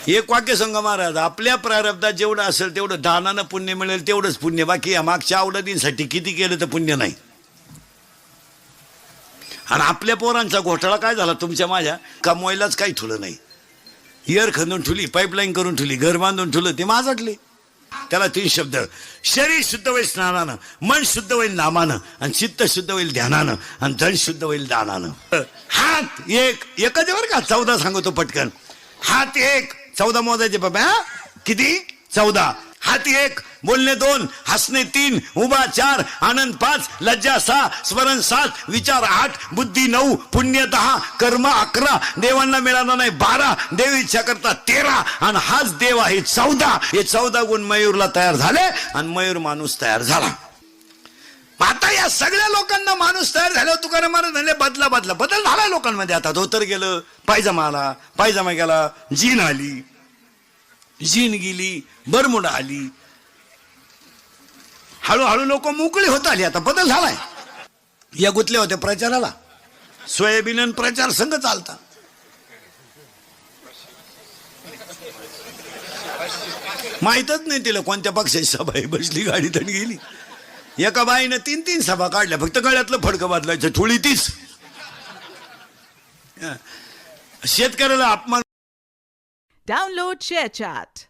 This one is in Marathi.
एक वाक्य सांगा महाराज, आपल्या प्रारब्धात जेवढं असेल तेवढं दानानं पुण्य मिळेल, तेवढंच पुण्य. बाकी या मागच्या आवडतींसाठी किती केलं तर पुण्य नाही. आणि आपल्या पोरांचा घोटाळा काय झाला तुमच्या माझ्या, कमवायलाच काही ठुलं नाही. इयर खंदून ठुली, पाईपलाईन करून ठुली, घर बांधून ठुलं, ते माझाटले. त्याला 3 शब्द: शरीर शुद्ध होईल स्नानानं, मन शुद्ध होईल नामानं, आणि चित्त शुद्ध होईल ध्यानानं, आणि धन शुद्ध होईल दानानं. हात एक, एकच बरं का, 14 सांगतो पटकन. हात एक, 14 मोजायचे बाबा. किती? 14. हात एक, बोलणे 2, हसणे 3, उभा 4, आनंद 5, लज्जा 6, स्मरण 7, विचार 8, बुद्धी 9, पुण्य 10, कर्म 11, देवांना मिळाला नाही 12, देव इच्छा करता 13, आणि हाच देव आहे 14. हे 14 गुण मयूरला तयार झाले, आणि मयूर माणूस तयार झाला. आता या सगळ्या लोकांना माणूस तयार झाल्यावर तुकाराम महाराज म्हणले बदल झालाय लोकांमध्ये. आता धोतर गेलं, पायजमा आला, पायजमा गेला, जीन आली, जीन गेली, बरमुडा आली, हळूहळू लोक मोकळी होत आली. आता बदल झालाय. या गुतल्या होत्या प्रचाराला, सोयाबीन प्रचार संघ चालता. माहितच नाही तिला कोणत्या पक्षाची सभा आहे, बसली गाडीत आणि गेली. एका बाईनं 3 सभा काढल्या, फक्त गळ्यातलं फडकं बदलायचं, ठोळी तीच. शेतकऱ्याला अपमान. Download ShareChat.